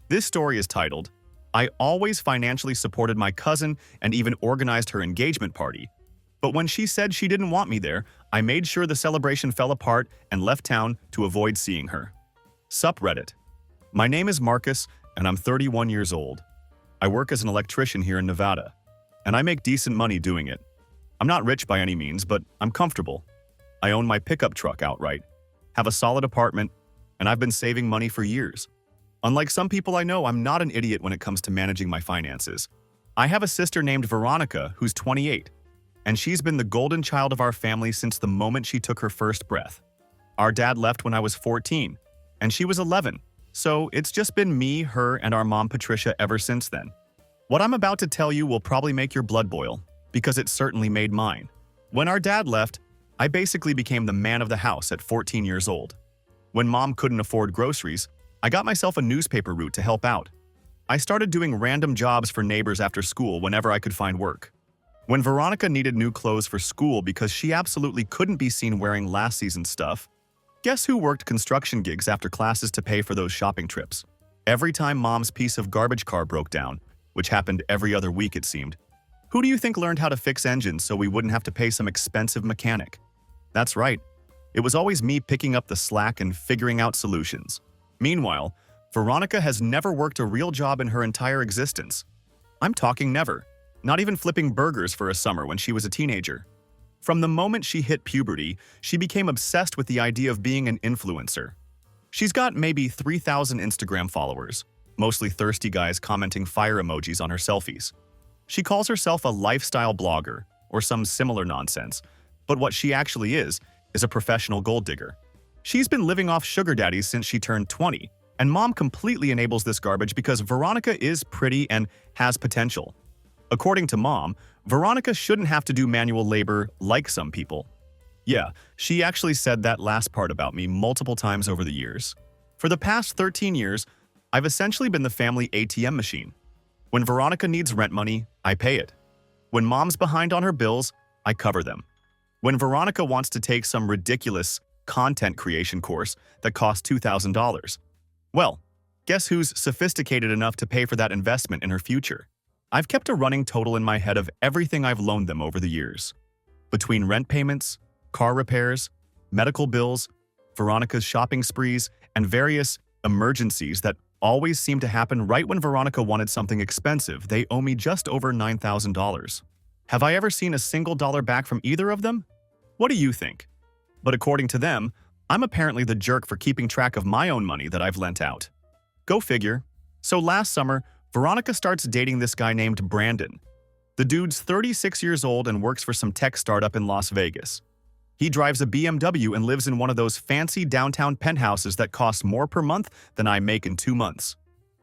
This story is titled, "I always financially supported my cousin and even organized her engagement party. But when she said she didn't want me there, I made sure the celebration fell apart and left town to avoid seeing her." Subreddit. My name is Marcus, and I'm 31 years old. I work as an electrician here in Nevada, and I make decent money doing it. I'm not rich by any means, but I'm comfortable. I own my pickup truck outright, have a solid apartment, and I've been saving money for years. Unlike some people I know, I'm not an idiot when it comes to managing my finances. I have a sister named Veronica who's 28, and she's been the golden child of our family since the moment she took her first breath. Our dad left when I was 14, and she was 11, so it's just been me, her, and our mom Patricia ever since then. What I'm about to tell you will probably make your blood boil, because it certainly made mine. When our dad left, I basically became the man of the house at 14 years old. When mom couldn't afford groceries, I got myself a newspaper route to help out. I started doing random jobs for neighbors after school whenever I could find work. When Veronica needed new clothes for school because she absolutely couldn't be seen wearing last season's stuff, guess who worked construction gigs after classes to pay for those shopping trips? Every time mom's piece of garbage car broke down, which happened every other week it seemed, who do you think learned how to fix engines so we wouldn't have to pay some expensive mechanic? That's right. It was always me picking up the slack and figuring out solutions. Meanwhile, Veronica has never worked a real job in her entire existence. I'm talking never. Not even flipping burgers for a summer when she was a teenager. From the moment she hit puberty, she became obsessed with the idea of being an influencer. She's got maybe 3,000 Instagram followers, mostly thirsty guys commenting fire emojis on her selfies. She calls herself a lifestyle blogger, or some similar nonsense, but what she actually is a professional gold digger. She's been living off sugar daddies since she turned 20, and mom completely enables this garbage because Veronica is pretty and has potential. According to mom, Veronica shouldn't have to do manual labor like some people. Yeah, she actually said that last part about me multiple times over the years. For the past 13 years, I've essentially been the family ATM machine. When Veronica needs rent money, I pay it. When mom's behind on her bills, I cover them. When Veronica wants to take some ridiculous content creation course that costs $2,000, well, guess who's sophisticated enough to pay for that investment in her future? I've kept a running total in my head of everything I've loaned them over the years. Between rent payments, car repairs, medical bills, Veronica's shopping sprees, and various emergencies that always seem to happen right when Veronica wanted something expensive, they owe me just over $9,000. Have I ever seen a single dollar back from either of them? What do you think? But according to them, I'm apparently the jerk for keeping track of my own money that I've lent out. Go figure. So last summer, Veronica starts dating this guy named Brandon. The dude's 36 years old and works for some tech startup in Las Vegas. He drives a BMW and lives in one of those fancy downtown penthouses that cost more per month than I make in 2 months.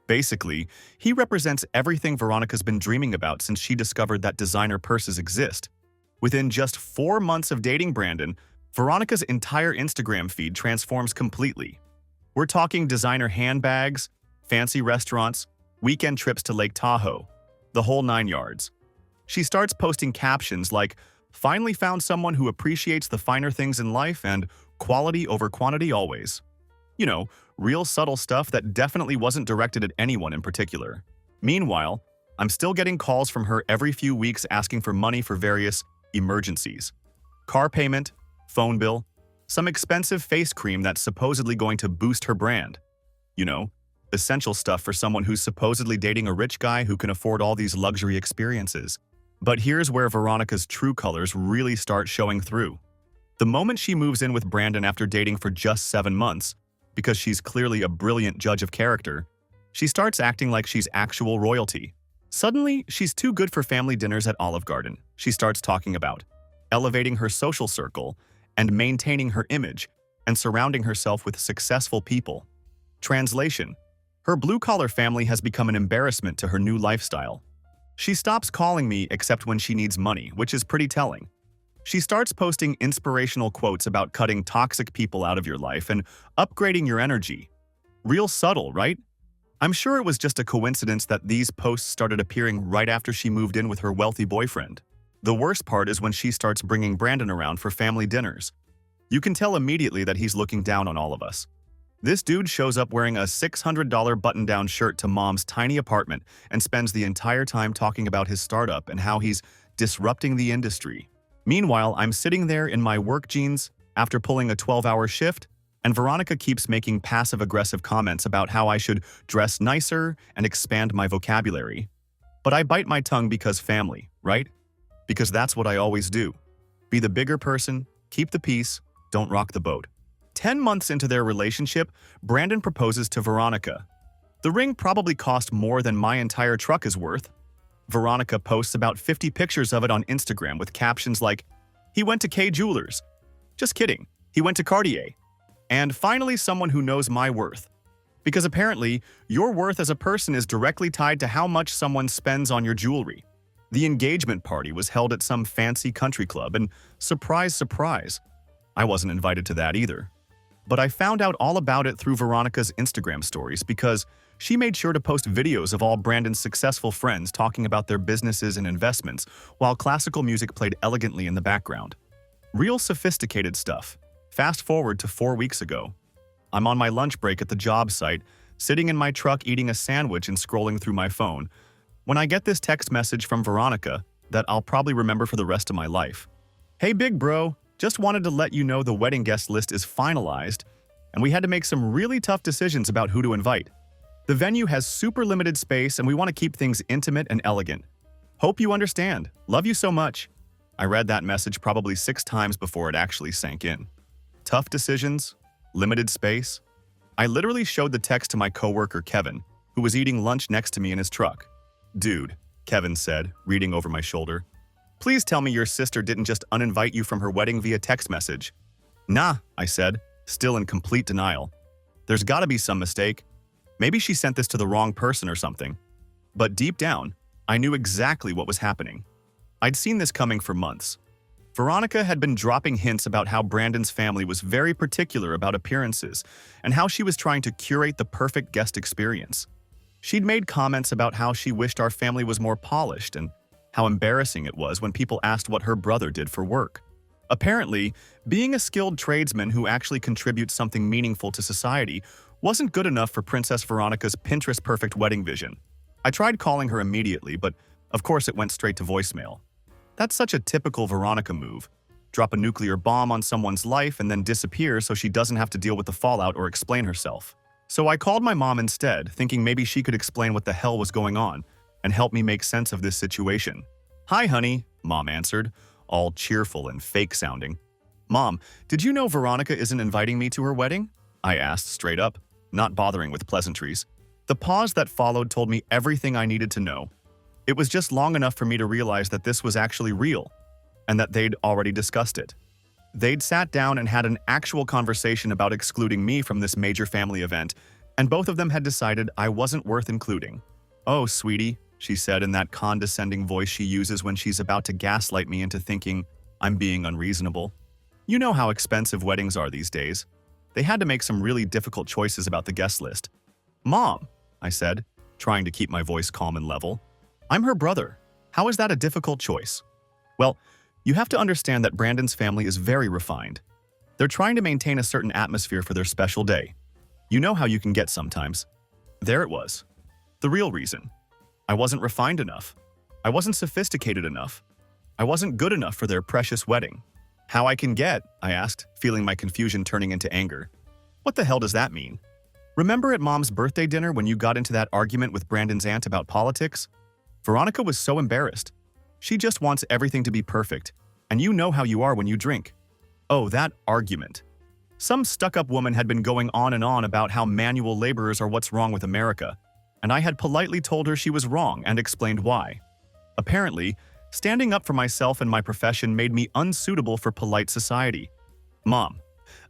Basically, he represents everything Veronica's been dreaming about since she discovered that designer purses exist. Within just 4 months of dating Brandon, Veronica's entire Instagram feed transforms completely. We're talking designer handbags, fancy restaurants, weekend trips to Lake Tahoe, the whole 9 yards. She starts posting captions like, "Finally found someone who appreciates the finer things in life," and "quality over quantity always." You know, real subtle stuff that definitely wasn't directed at anyone in particular. Meanwhile, I'm still getting calls from her every few weeks asking for money for various emergencies. Car payment, phone bill, some expensive face cream that's supposedly going to boost her brand. You know, essential stuff for someone who's supposedly dating a rich guy who can afford all these luxury experiences. But here's where Veronica's true colors really start showing through. The moment she moves in with Brandon after dating for just 7 months, because she's clearly a brilliant judge of character, she starts acting like she's actual royalty. Suddenly, she's too good for family dinners at Olive Garden. She starts talking about elevating her social circle and maintaining her image and surrounding herself with successful people. Translation: her blue-collar family has become an embarrassment to her new lifestyle. She stops calling me except when she needs money, which is pretty telling. She starts posting inspirational quotes about cutting toxic people out of your life and upgrading your energy. Real subtle, right? I'm sure it was just a coincidence that these posts started appearing right after she moved in with her wealthy boyfriend. The worst part is when she starts bringing Brandon around for family dinners. You can tell immediately that he's looking down on all of us. This dude shows up wearing a $600 button-down shirt to mom's tiny apartment and spends the entire time talking about his startup and how he's disrupting the industry. Meanwhile, I'm sitting there in my work jeans after pulling a 12-hour shift, and Veronica keeps making passive-aggressive comments about how I should dress nicer and expand my vocabulary. But I bite my tongue because family, right? Because that's what I always do. Be the bigger person, keep the peace, don't rock the boat. 10 months into their relationship, Brandon proposes to Veronica. The ring probably cost more than my entire truck is worth. Veronica posts about 50 pictures of it on Instagram with captions like, "He went to K Jewelers." Just kidding, he went to Cartier. And finally, someone who knows my worth. Because apparently, your worth as a person is directly tied to how much someone spends on your jewelry. The engagement party was held at some fancy country club, and surprise, surprise, I wasn't invited to that either. But I found out all about it through Veronica's Instagram stories because she made sure to post videos of all Brandon's successful friends talking about their businesses and investments while classical music played elegantly in the background. Real sophisticated stuff. Fast forward to 4 weeks ago. I'm on my lunch break at the job site, sitting in my truck eating a sandwich and scrolling through my phone, when I get this text message from Veronica that I'll probably remember for the rest of my life. "Hey big bro, just wanted to let you know the wedding guest list is finalized, and we had to make some really tough decisions about who to invite. The venue has super limited space and we want to keep things intimate and elegant. Hope you understand. Love you so much." I read that message probably 6 times before it actually sank in. Tough decisions, limited space. I literally showed the text to my coworker Kevin, who was eating lunch next to me in his truck. "Dude," Kevin said, reading over my shoulder, "please tell me your sister didn't just uninvite you from her wedding via text message." "Nah," I said, still in complete denial. "There's gotta be some mistake. Maybe she sent this to the wrong person or something." But deep down, I knew exactly what was happening. I'd seen this coming for months. Veronica had been dropping hints about how Brandon's family was very particular about appearances and how she was trying to curate the perfect guest experience. She'd made comments about how she wished our family was more polished and how embarrassing it was when people asked what her brother did for work. Apparently, being a skilled tradesman who actually contributes something meaningful to society wasn't good enough for Princess Veronica's Pinterest-perfect wedding vision. I tried calling her immediately, but of course it went straight to voicemail. That's such a typical Veronica move. Drop a nuclear bomb on someone's life and then disappear so she doesn't have to deal with the fallout or explain herself. So I called my mom instead, thinking maybe she could explain what the hell was going on and help me make sense of this situation. "Hi, honey," Mom answered, all cheerful and fake-sounding. "Mom, did you know Veronica isn't inviting me to her wedding?" I asked straight up, not bothering with pleasantries. The pause that followed told me everything I needed to know. It was just long enough for me to realize that this was actually real, and that they'd already discussed it. They'd sat down and had an actual conversation about excluding me from this major family event, and both of them had decided I wasn't worth including. "Oh, sweetie," she said in that condescending voice she uses when she's about to gaslight me into thinking I'm being unreasonable. "You know how expensive weddings are these days. They had to make some really difficult choices about the guest list." "Mom," I said, trying to keep my voice calm and level, "I'm her brother. How is that a difficult choice?" "Well, you have to understand that Brandon's family is very refined. They're trying to maintain a certain atmosphere for their special day. You know how you can get sometimes." There it was. The real reason. I wasn't refined enough. I wasn't sophisticated enough. I wasn't good enough for their precious wedding. "How I can get?" I asked, feeling my confusion turning into anger. "What the hell does that mean? Remember at Mom's birthday dinner when you got into that argument with Brandon's aunt about politics? Veronica was so embarrassed. She just wants everything to be perfect, and you know how you are when you drink." Oh, that argument. Some stuck-up woman had been going on and on about how manual laborers are what's wrong with America, and I had politely told her she was wrong and explained why. Apparently, standing up for myself and my profession made me unsuitable for polite society. "Mom,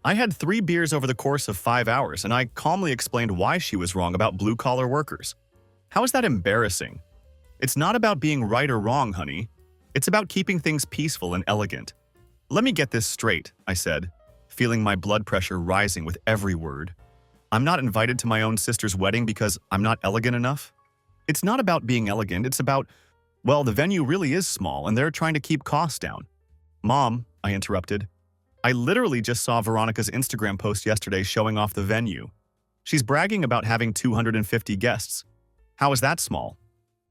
I had 3 beers over the course of 5 hours, and I calmly explained why she was wrong about blue-collar workers. How is that embarrassing? It's not about being right or wrong, honey. It's about keeping things peaceful and elegant." "Let me get this straight," I said, feeling my blood pressure rising with every word. "I'm not invited to my own sister's wedding because I'm not elegant enough? It's not about being elegant, it's about, well, the venue really is small and they're trying to keep costs down." "Mom," I interrupted, "I literally just saw Veronica's Instagram post yesterday showing off the venue. She's bragging about having 250 guests. How is that small?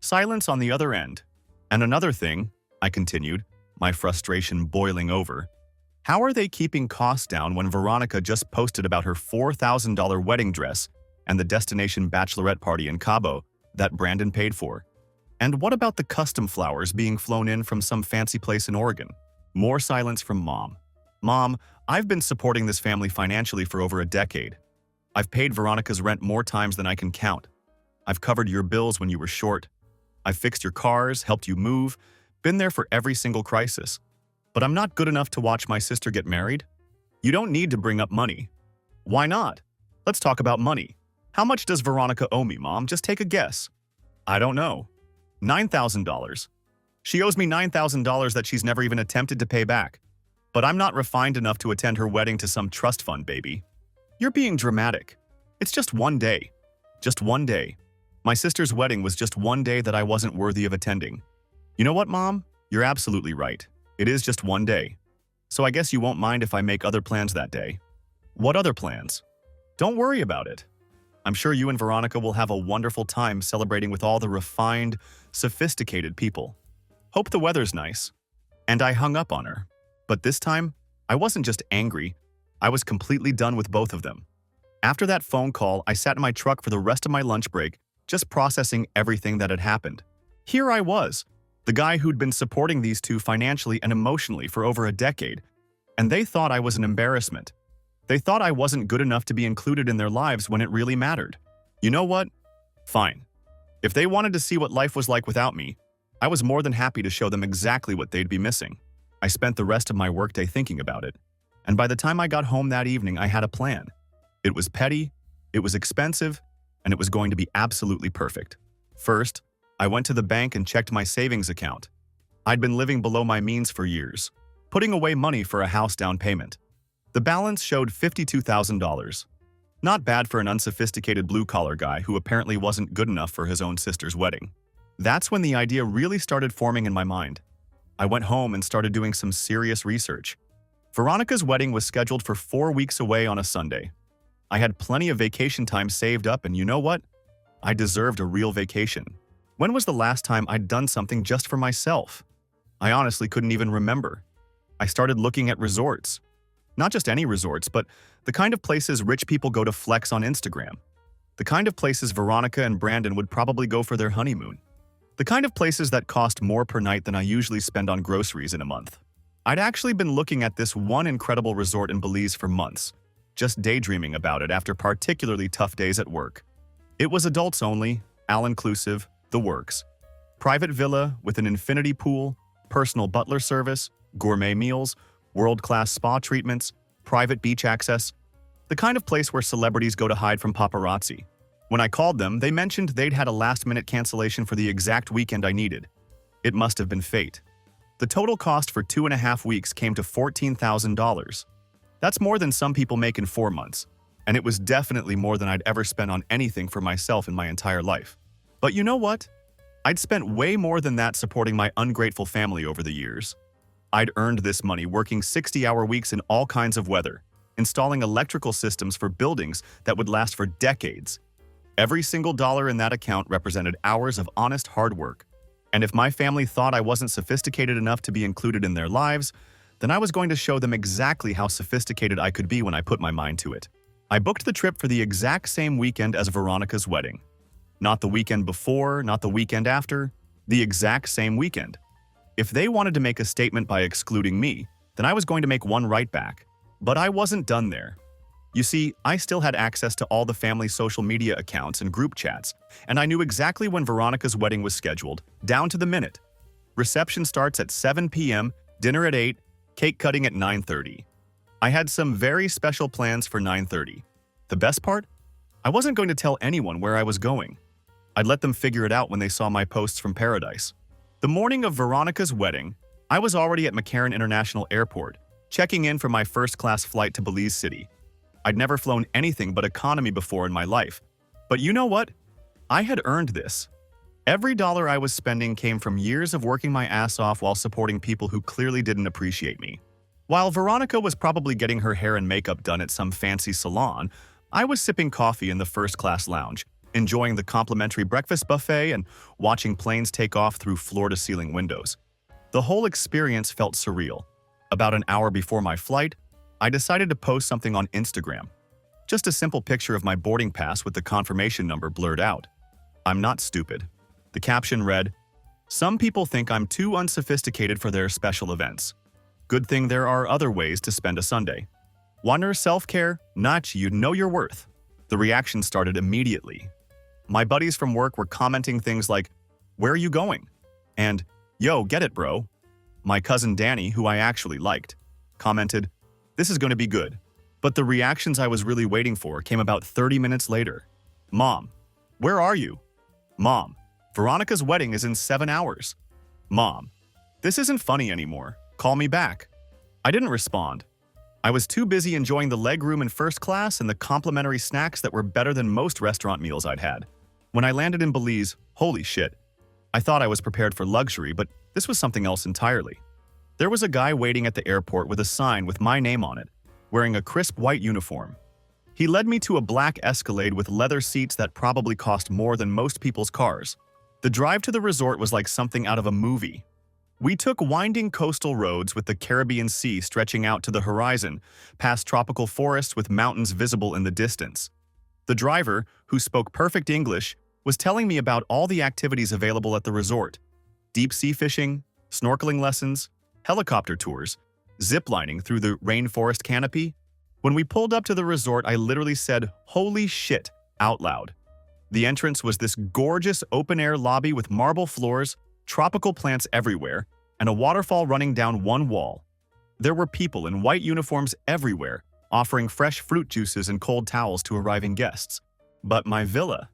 Silence on the other end. And another thing, I continued, my frustration boiling over. How are they keeping costs down when Veronica just posted about her $4,000 wedding dress and the destination bachelorette party in Cabo that Brandon paid for? And what about the custom flowers being flown in from some fancy place in Oregon? More silence from Mom. Mom, I've been supporting this family financially for over a decade. I've paid Veronica's rent more times than I can count. I've covered your bills when you were short. I've fixed your cars, helped you move, been there for every single crisis. But I'm not good enough to watch my sister get married? You don't need to bring up money. Why not? Let's talk about money. How much does Veronica owe me, Mom? Just take a guess. I don't know. $9,000. She owes me $9,000 that she's never even attempted to pay back. But I'm not refined enough to attend her wedding to some trust fund, baby. You're being dramatic. It's just one day. Just one day. My sister's wedding was just one day that I wasn't worthy of attending. You know what, Mom? You're absolutely right. It is just one day. So I guess you won't mind if I make other plans that day. What other plans? Don't worry about it. I'm sure you and Veronica will have a wonderful time celebrating with all the refined, sophisticated people. Hope the weather's nice. And I hung up on her. But this time, I wasn't just angry. I was completely done with both of them. After that phone call, I sat in my truck for the rest of my lunch break, just processing everything that had happened. Here I was, the guy who'd been supporting these two financially and emotionally for over a decade, and they thought I was an embarrassment. They thought I wasn't good enough to be included in their lives when it really mattered. You know what? Fine. If they wanted to see what life was like without me, I was more than happy to show them exactly what they'd be missing. I spent the rest of my workday thinking about it, and by the time I got home that evening, I had a plan. It was petty, it was expensive, and it was going to be absolutely perfect. First, I went to the bank and checked my savings account. I'd been living below my means for years, putting away money for a house down payment. The balance showed $52,000. Not bad for an unsophisticated blue-collar guy who apparently wasn't good enough for his own sister's wedding. That's when the idea really started forming in my mind. I went home and started doing some serious research. Veronica's wedding was scheduled for 4 weeks away on a Sunday. I had plenty of vacation time saved up, and you know what? I deserved a real vacation. When was the last time I'd done something just for myself? I honestly couldn't even remember. I started looking at resorts. Not just any resorts, but the kind of places rich people go to flex on Instagram. The kind of places Veronica and Brandon would probably go for their honeymoon. The kind of places that cost more per night than I usually spend on groceries in a month. I'd actually been looking at this one incredible resort in Belize for months, just daydreaming about it after particularly tough days at work. It was adults only, all-inclusive, the works. Private villa with an infinity pool, personal butler service, gourmet meals, world-class spa treatments, private beach access. The kind of place where celebrities go to hide from paparazzi. When I called them, they mentioned they'd had a last-minute cancellation for the exact weekend I needed. It must have been fate. The total cost for 2.5 weeks came to $14,000. That's more than some people make in 4 months, and it was definitely more than I'd ever spent on anything for myself in my entire life. But you know what? I'd spent way more than that supporting my ungrateful family over the years. I'd earned this money working 60-hour weeks in all kinds of weather, installing electrical systems for buildings that would last for decades. Every single dollar in that account represented hours of honest hard work. And if my family thought I wasn't sophisticated enough to be included in their lives, then I was going to show them exactly how sophisticated I could be when I put my mind to it. I booked the trip for the exact same weekend as Veronica's wedding. Not the weekend before, not the weekend after, the exact same weekend. If they wanted to make a statement by excluding me, then I was going to make one right back. But I wasn't done there. You see, I still had access to all the family's social media accounts and group chats, and I knew exactly when Veronica's wedding was scheduled, down to the minute. Reception starts at 7 p.m., dinner at 8, cake cutting at 9:30. I had some very special plans for 9:30. The best part? I wasn't going to tell anyone where I was going. I'd let them figure it out when they saw my posts from paradise. The morning of Veronica's wedding, I was already at McCarran International Airport, checking in for my first-class flight to Belize City. I'd never flown anything but economy before in my life. But you know what? I had earned this. Every dollar I was spending came from years of working my ass off while supporting people who clearly didn't appreciate me. While Veronica was probably getting her hair and makeup done at some fancy salon, I was sipping coffee in the first-class lounge, enjoying the complimentary breakfast buffet and watching planes take off through floor-to-ceiling windows. The whole experience felt surreal. About an hour before my flight, I decided to post something on Instagram. Just a simple picture of my boarding pass with the confirmation number blurred out. I'm not stupid. The caption read, "Some people think I'm too unsophisticated for their special events. Good thing there are other ways to spend a Sunday. Wonder self-care? Not you know your worth." The reaction started immediately. My buddies from work were commenting things like, "Where are you going?" and "Yo, get it, bro." My cousin Danny, who I actually liked, commented, "This is going to be good." But the reactions I was really waiting for came about 30 minutes later. "Mom, where are you?" "Mom, Veronica's wedding is in 7 hours." "Mom, this isn't funny anymore. Call me back." I didn't respond. I was too busy enjoying the legroom in first class and the complimentary snacks that were better than most restaurant meals I'd had. When I landed in Belize, holy shit. I thought I was prepared for luxury, but this was something else entirely. There was a guy waiting at the airport with a sign with my name on it, wearing a crisp white uniform. He led me to a black Escalade with leather seats that probably cost more than most people's cars. The drive to the resort was like something out of a movie. We took winding coastal roads with the Caribbean Sea stretching out to the horizon, past tropical forests with mountains visible in the distance. The driver, who spoke perfect English, was telling me about all the activities available at the resort: deep sea fishing, snorkeling lessons, helicopter tours, ziplining through the rainforest canopy. When we pulled up to the resort, I literally said, "Holy shit," out loud. The entrance was this gorgeous open-air lobby with marble floors, tropical plants everywhere, and a waterfall running down one wall. There were people in white uniforms everywhere, offering fresh fruit juices and cold towels to arriving guests. But my villa...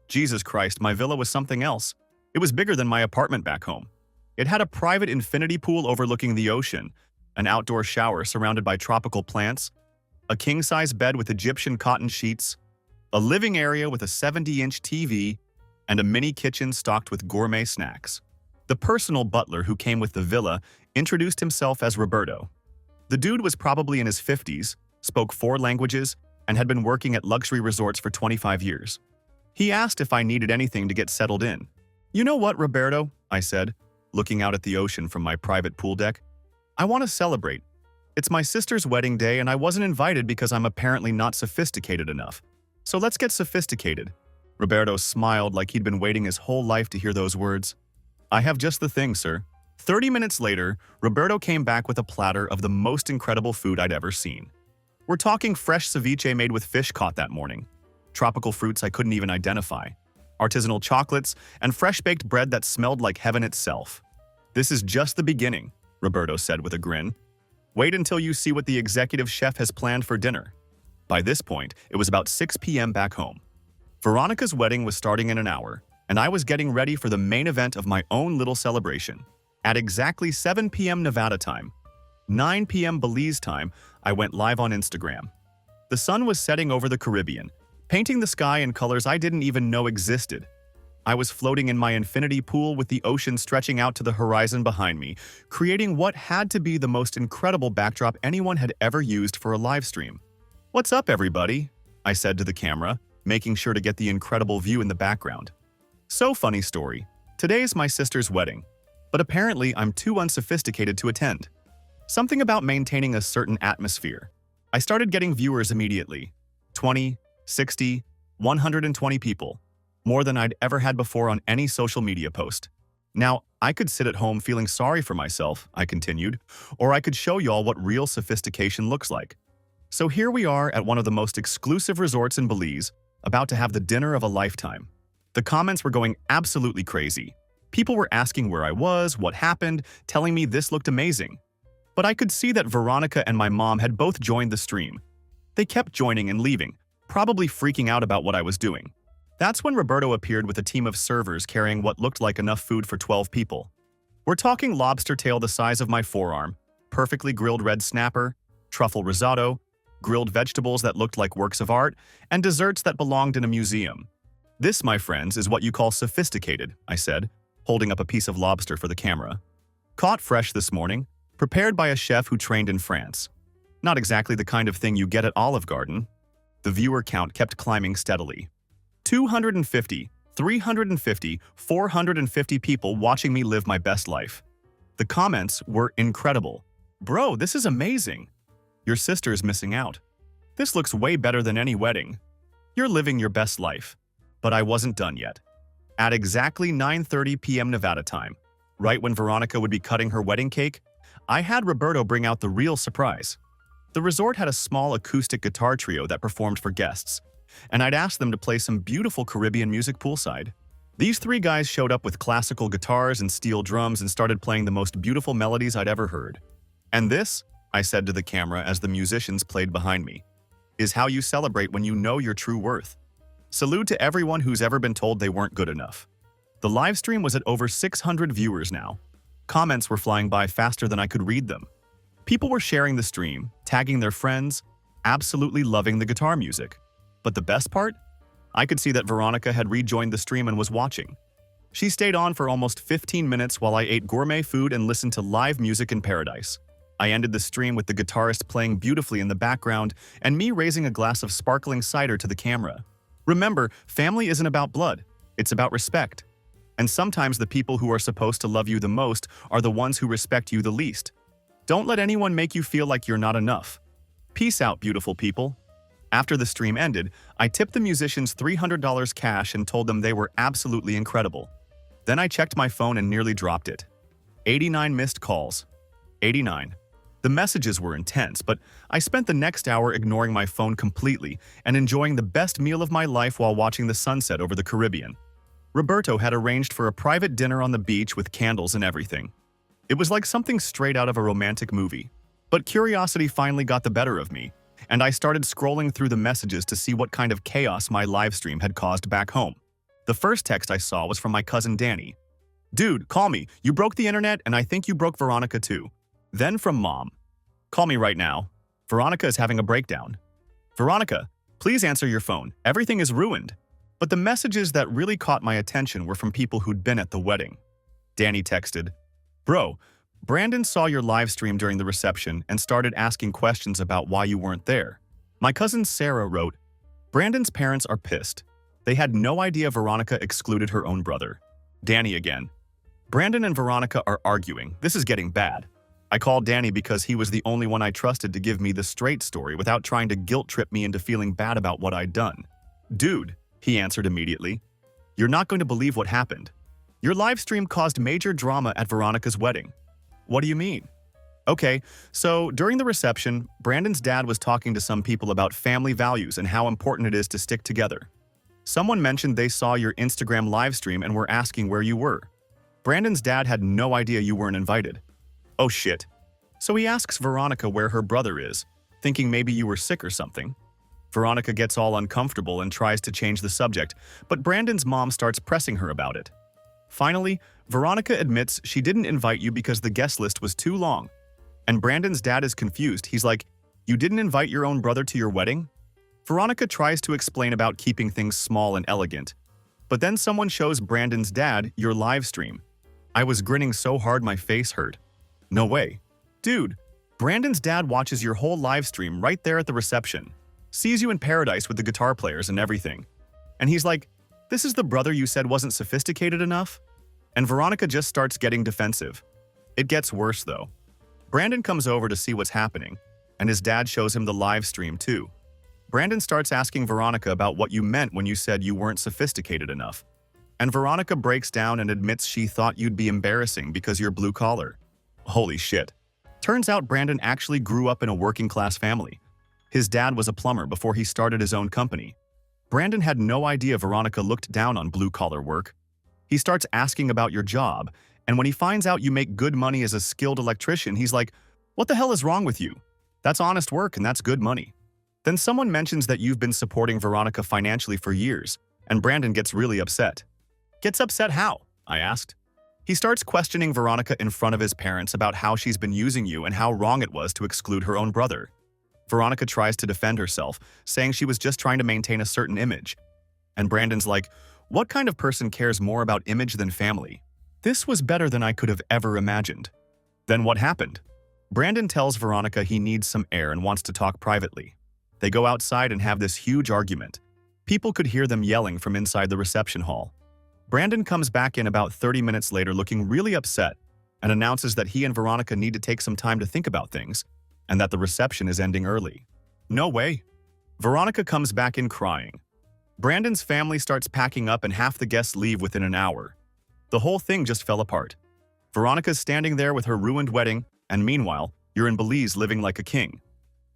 Jesus Christ, my villa was something else. It was bigger than my apartment back home. It had a private infinity pool overlooking the ocean, an outdoor shower surrounded by tropical plants, a king-size bed with Egyptian cotton sheets, a living area with a 70-inch TV, and a mini kitchen stocked with gourmet snacks. The personal butler who came with the villa introduced himself as Roberto. The dude was probably in his 50s, spoke 4 languages, and had been working at luxury resorts for 25 years. He asked if I needed anything to get settled in. "You know what, Roberto?" I said, looking out at the ocean from my private pool deck. "I want to celebrate. It's my sister's wedding day and I wasn't invited because I'm apparently not sophisticated enough. So let's get sophisticated." Roberto smiled like he'd been waiting his whole life to hear those words. "I have just the thing, sir." 30 minutes later, Roberto came back with a platter of the most incredible food I'd ever seen. We're talking fresh ceviche made with fish caught that morning, tropical fruits I couldn't even identify, artisanal chocolates, and fresh-baked bread that smelled like heaven itself. "This is just the beginning," Roberto said with a grin. "Wait until you see what the executive chef has planned for dinner." By this point, it was about 6 p.m. back home. Veronica's wedding was starting in an hour, and I was getting ready for the main event of my own little celebration. At exactly 7 p.m. Nevada time, 9 p.m. Belize time, I went live on Instagram. The sun was setting over the Caribbean, painting the sky in colors I didn't even know existed. I was floating in my infinity pool with the ocean stretching out to the horizon behind me, creating what had to be the most incredible backdrop anyone had ever used for a live stream. "What's up, everybody?" I said to the camera, making sure to get the incredible view in the background. So funny story. Today's my sister's wedding, but apparently I'm too unsophisticated to attend. Something about maintaining a certain atmosphere. I started getting viewers immediately. 20, 60, 120 people. More than I'd ever had before on any social media post. Now, I could sit at home feeling sorry for myself, I continued, or I could show y'all what real sophistication looks like. So here we are at one of the most exclusive resorts in Belize, about to have the dinner of a lifetime. The comments were going absolutely crazy. People were asking where I was, what happened, telling me this looked amazing. But I could see that Veronica and my mom had both joined the stream. They kept joining and leaving, probably freaking out about what I was doing. That's when Roberto appeared with a team of servers carrying what looked like enough food for 12 people. We're talking lobster tail the size of my forearm, perfectly grilled red snapper, truffle risotto, grilled vegetables that looked like works of art, and desserts that belonged in a museum. "This, my friends, is what you call sophisticated," I said, holding up a piece of lobster for the camera. "Caught fresh this morning, prepared by a chef who trained in France. Not exactly the kind of thing you get at Olive Garden." The viewer count kept climbing steadily. 250, 350, 450 people watching me live my best life. The comments were incredible. Bro, this is amazing. Your sister is missing out. This looks way better than any wedding. You're living your best life. But I wasn't done yet. At exactly 9:30 p.m. Nevada time, right when Veronica would be cutting her wedding cake, I had Roberto bring out the real surprise. The resort had a small acoustic guitar trio that performed for guests, and I'd asked them to play some beautiful Caribbean music poolside. These three guys showed up with classical guitars and steel drums and started playing the most beautiful melodies I'd ever heard. And this, I said to the camera as the musicians played behind me, is how you celebrate when you know your true worth. Salute to everyone who's ever been told they weren't good enough. The live stream was at over 600 viewers now. Comments were flying by faster than I could read them. People were sharing the stream, tagging their friends, absolutely loving the guitar music. But the best part? I could see that Veronica had rejoined the stream and was watching. She stayed on for almost 15 minutes while I ate gourmet food and listened to live music in paradise. I ended the stream with the guitarist playing beautifully in the background and me raising a glass of sparkling cider to the camera. Remember, family isn't about blood, it's about respect. And sometimes the people who are supposed to love you the most are the ones who respect you the least. Don't let anyone make you feel like you're not enough. Peace out, beautiful people. After the stream ended, I tipped the musicians $300 cash and told them they were absolutely incredible. Then I checked my phone and nearly dropped it. 89 missed calls. 89. The messages were intense, but I spent the next hour ignoring my phone completely and enjoying the best meal of my life while watching the sunset over the Caribbean. Roberto had arranged for a private dinner on the beach with candles and everything. It was like something straight out of a romantic movie. But curiosity finally got the better of me, and I started scrolling through the messages to see what kind of chaos my livestream had caused back home. The first text I saw was from my cousin Danny. "Dude, call me. You broke the internet, and I think you broke Veronica too." Then from Mom. "Call me right now. Veronica is having a breakdown." "Veronica, please answer your phone. Everything is ruined." But the messages that really caught my attention were from people who'd been at the wedding. Danny texted, "Bro, Brandon saw your live stream during the reception and started asking questions about why you weren't there." My cousin Sarah wrote, "Brandon's parents are pissed. They had no idea Veronica excluded her own brother." Danny again, "Brandon and Veronica are arguing. This is getting bad." I called Danny because he was the only one I trusted to give me the straight story without trying to guilt-trip me into feeling bad about what I'd done. "Dude," he answered immediately, "you're not going to believe what happened. Your live stream caused major drama at Veronica's wedding." "What do you mean?" "Okay, so during the reception, Brandon's dad was talking to some people about family values and how important it is to stick together. Someone mentioned they saw your Instagram live stream and were asking where you were. Brandon's dad had no idea you weren't invited." "Oh shit." So he asks Veronica where her brother is, thinking maybe you were sick or something. Veronica gets all uncomfortable and tries to change the subject, but Brandon's mom starts pressing her about it. Finally, Veronica admits she didn't invite you because the guest list was too long. And Brandon's dad is confused. He's like, "You didn't invite your own brother to your wedding?" Veronica tries to explain about keeping things small and elegant. But then someone shows Brandon's dad your live stream. I was grinning so hard my face hurt. "No way. Dude, Brandon's dad watches your whole live stream right there at the reception. Sees you in paradise with the guitar players and everything. And he's like, 'This is the brother you said wasn't sophisticated enough?'" And Veronica just starts getting defensive. It gets worse though. Brandon comes over to see what's happening, and his dad shows him the live stream too. Brandon starts asking Veronica about what you meant when you said you weren't sophisticated enough. And Veronica breaks down and admits she thought you'd be embarrassing because you're blue collar. Holy shit. Turns out Brandon actually grew up in a working class family. His dad was a plumber before he started his own company. Brandon had no idea Veronica looked down on blue collar work. He starts asking about your job, and when he finds out you make good money as a skilled electrician, he's like, "What the hell is wrong with you? That's honest work and that's good money." Then someone mentions that you've been supporting Veronica financially for years, and Brandon gets really upset. "Gets upset how?" I asked. He starts questioning Veronica in front of his parents about how she's been using you and how wrong it was to exclude her own brother. Veronica tries to defend herself, saying she was just trying to maintain a certain image. And Brandon's like, "What kind of person cares more about image than family?" This was better than I could have ever imagined. Then what happened? Brandon tells Veronica he needs some air and wants to talk privately. They go outside and have this huge argument. People could hear them yelling from inside the reception hall. Brandon comes back in about 30 minutes later looking really upset and announces that he and Veronica need to take some time to think about things and that the reception is ending early. No way. Veronica comes back in crying. Brandon's family starts packing up and half the guests leave within an hour. The whole thing just fell apart. Veronica's standing there with her ruined wedding, and meanwhile, you're in Belize living like a king.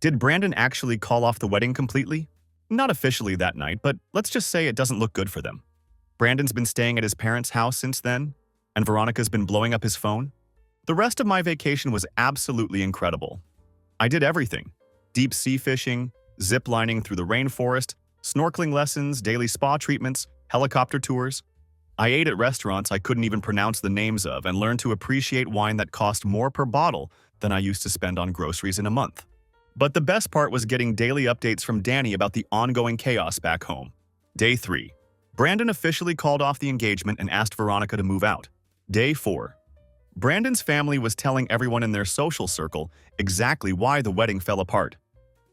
Did Brandon actually call off the wedding completely? Not officially that night, but let's just say it doesn't look good for them. Brandon's been staying at his parents' house since then, and Veronica's been blowing up his phone. The rest of my vacation was absolutely incredible. I did everything. Deep sea fishing, zip lining through the rainforest, snorkeling lessons, daily spa treatments, helicopter tours. I ate at restaurants I couldn't even pronounce the names of and learned to appreciate wine that cost more per bottle than I used to spend on groceries in a month. But the best part was getting daily updates from Danny about the ongoing chaos back home. Day 3. Brandon officially called off the engagement and asked Veronica to move out. Day 4. Brandon's family was telling everyone in their social circle exactly why the wedding fell apart.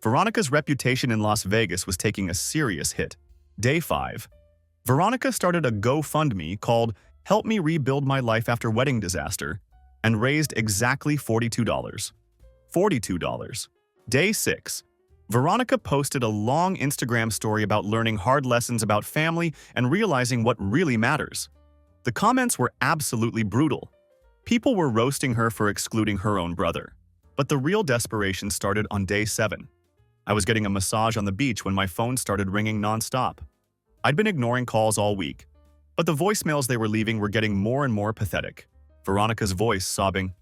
Veronica's reputation in Las Vegas was taking a serious hit. Day 5. Veronica started a GoFundMe called Help Me Rebuild My Life After Wedding Disaster and raised exactly $42. $42. Day 6. Veronica posted a long Instagram story about learning hard lessons about family and realizing what really matters. The comments were absolutely brutal. People were roasting her for excluding her own brother. But the real desperation started on day 7. I was getting a massage on the beach when my phone started ringing nonstop. I'd been ignoring calls all week, but the voicemails they were leaving were getting more and more pathetic. Veronica's voice sobbing,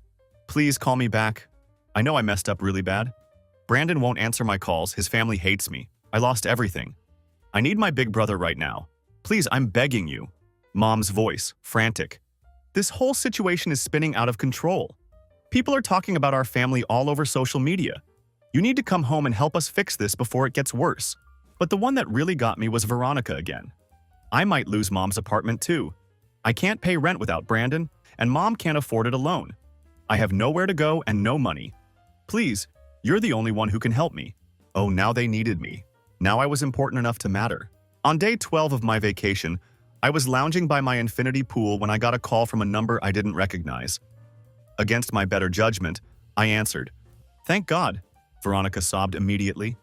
"Please call me back. I know I messed up really bad. Brandon won't answer my calls. His family hates me. I lost everything. I need my big brother right now. Please, I'm begging you." Mom's voice, frantic. This whole situation is spinning out of control. People are talking about our family all over social media. You need to come home and help us fix this before it gets worse. But the one that really got me was Veronica again. I might lose Mom's apartment too. I can't pay rent without Brandon, and Mom can't afford it alone. I have nowhere to go and no money. Please, you're the only one who can help me. Oh, now they needed me. Now I was important enough to matter. On day 12 of my vacation, I was lounging by my infinity pool when I got a call from a number I didn't recognize. Against my better judgment, I answered. "Thank God," Veronica sobbed immediately.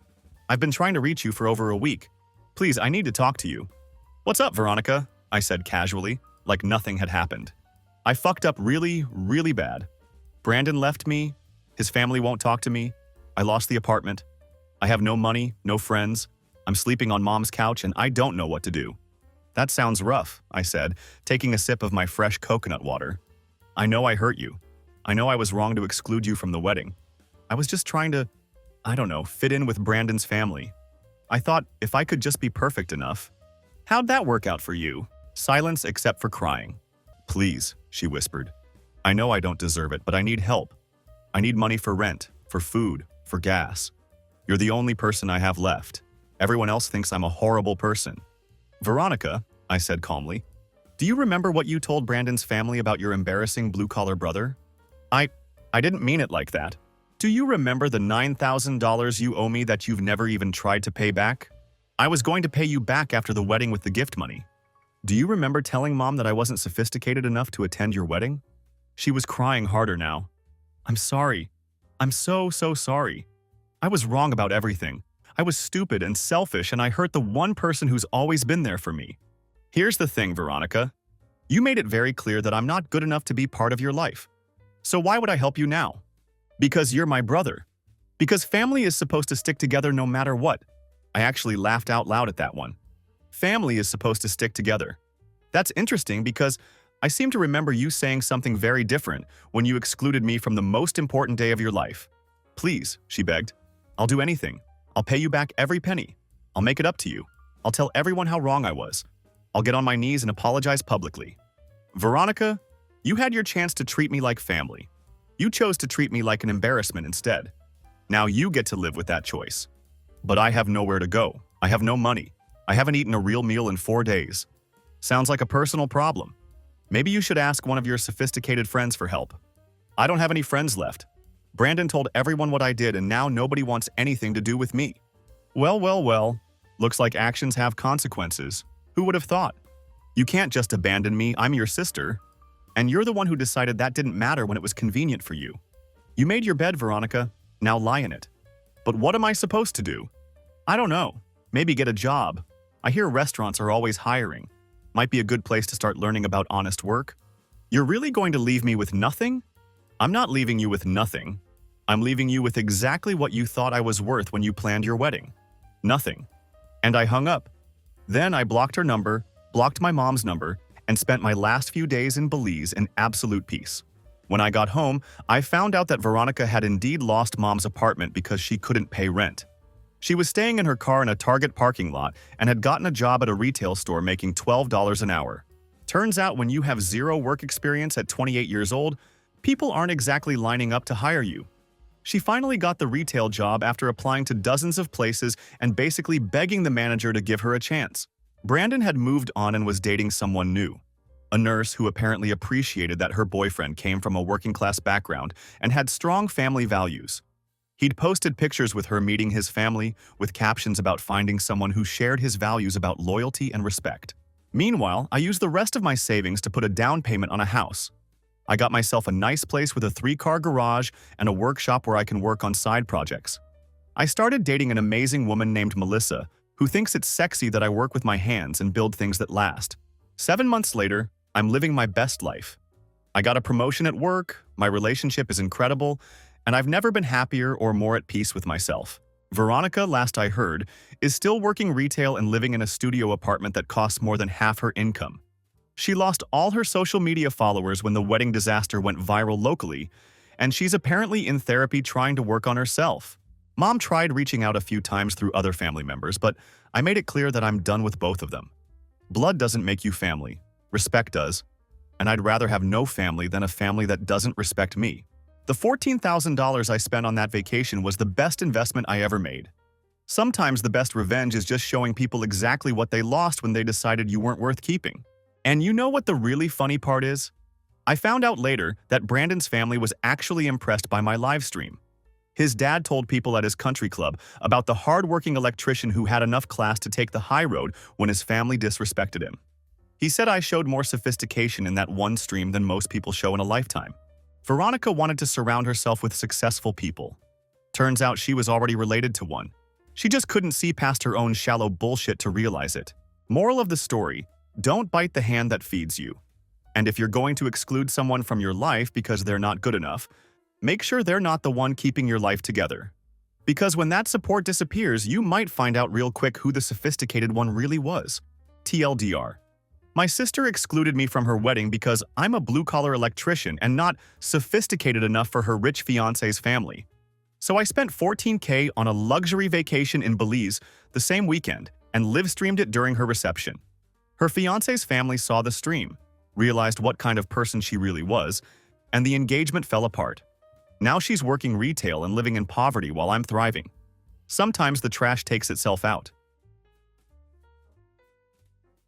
"I've been trying to reach you for over a week. Please, I need to talk to you." "What's up, Veronica?" I said casually, like nothing had happened. "I fucked up really, really bad. Brandon left me. His family won't talk to me. I lost the apartment. I have no money, no friends. I'm sleeping on Mom's couch and I don't know what to do." "That sounds rough," I said, taking a sip of my fresh coconut water. "I know I hurt you. I know I was wrong to exclude you from the wedding. I was just trying to, fit in with Brandon's family. I thought if I could just be perfect enough." "How'd that work out for you?" Silence except for crying. "Please," she whispered. "I know I don't deserve it, but I need help. I need money for rent, for food, for gas. You're the only person I have left. Everyone else thinks I'm a horrible person." "Veronica," I said calmly, "do you remember what you told Brandon's family about your embarrassing blue-collar brother?" I didn't mean it like that. Do you remember the $9,000 you owe me that you've never even tried to pay back? I was going to pay you back after the wedding with the gift money. Do you remember telling Mom that I wasn't sophisticated enough to attend your wedding?" She was crying harder now. "I'm sorry. I'm so sorry. I was wrong about everything. I was stupid and selfish and I hurt the one person who's always been there for me. Here's the thing, Veronica. You made it very clear that I'm not good enough to be part of your life. So why would I help you now? Because you're my brother. Because family is supposed to stick together no matter what." I actually laughed out loud at that one. Family is supposed to stick together. That's interesting because I seem to remember you saying something very different when you excluded me from the most important day of your life. "Please," she begged. "I'll do anything. I'll pay you back every penny. I'll make it up to you. I'll tell everyone how wrong I was. I'll get on my knees and apologize publicly." Veronica, you had your chance to treat me like family. You chose to treat me like an embarrassment instead. Now you get to live with that choice. But I have nowhere to go. I have no money. I haven't eaten a real meal in 4 days. Sounds like a personal problem. Maybe you should ask one of your sophisticated friends for help. I don't have any friends left. Brandon told everyone what I did and now nobody wants anything to do with me. Well, well, well. Looks like actions have consequences. Who would have thought? You can't just abandon me, I'm your sister. And you're the one who decided that didn't matter when it was convenient for you. You made your bed, Veronica. Now lie in it. But what am I supposed to do? I don't know. Maybe get a job. I hear restaurants are always hiring. Might be a good place to start learning about honest work. You're really going to leave me with nothing? I'm not leaving you with nothing. I'm leaving you with exactly what you thought I was worth when you planned your wedding. Nothing. And I hung up. Then I blocked her number, blocked my mom's number, and spent my last few days in Belize in absolute peace. When I got home, I found out that Veronica had indeed lost mom's apartment because she couldn't pay rent. She was staying in her car in a Target parking lot and had gotten a job at a retail store making $12 an hour. Turns out when you have zero work experience at 28 years old, people aren't exactly lining up to hire you. She finally got the retail job after applying to dozens of places and basically begging the manager to give her a chance. Brandon had moved on and was dating someone new, a nurse who apparently appreciated that her boyfriend came from a working-class background and had strong family values. He'd posted pictures with her meeting his family with captions about finding someone who shared his values about loyalty and respect. Meanwhile, I used the rest of my savings to put a down payment on a house. I got myself a nice place with a 3-car garage and a workshop where I can work on side projects. I started dating an amazing woman named Melissa, who thinks it's sexy that I work with my hands and build things that last. 7 months later, I'm living my best life. I got a promotion at work, my relationship is incredible, and I've never been happier or more at peace with myself. Veronica, last I heard, is still working retail and living in a studio apartment that costs more than half her income. She lost all her social media followers when the wedding disaster went viral locally, and she's apparently in therapy trying to work on herself. Mom tried reaching out a few times through other family members, but I made it clear that I'm done with both of them. Blood doesn't make you family. Respect does. And I'd rather have no family than a family that doesn't respect me. The $14,000 I spent on that vacation was the best investment I ever made. Sometimes the best revenge is just showing people exactly what they lost when they decided you weren't worth keeping. And you know what the really funny part is? I found out later that Brandon's family was actually impressed by my live stream. His dad told people at his country club about the hard-working electrician who had enough class to take the high road when his family disrespected him. He said I showed more sophistication in that one stream than most people show in a lifetime. Veronica wanted to surround herself with successful people. Turns out she was already related to one. She just couldn't see past her own shallow bullshit to realize it. Moral of the story: don't bite the hand that feeds you. And if you're going to exclude someone from your life because they're not good enough, make sure they're not the one keeping your life together. Because when that support disappears, you might find out real quick who the sophisticated one really was. TLDR. My sister excluded me from her wedding because I'm a blue-collar electrician and not sophisticated enough for her rich fiancé's family. So I spent $14K on a luxury vacation in Belize the same weekend and live-streamed it during her reception. Her fiancé's family saw the stream, realized what kind of person she really was, and the engagement fell apart. Now she's working retail and living in poverty while I'm thriving. Sometimes the trash takes itself out.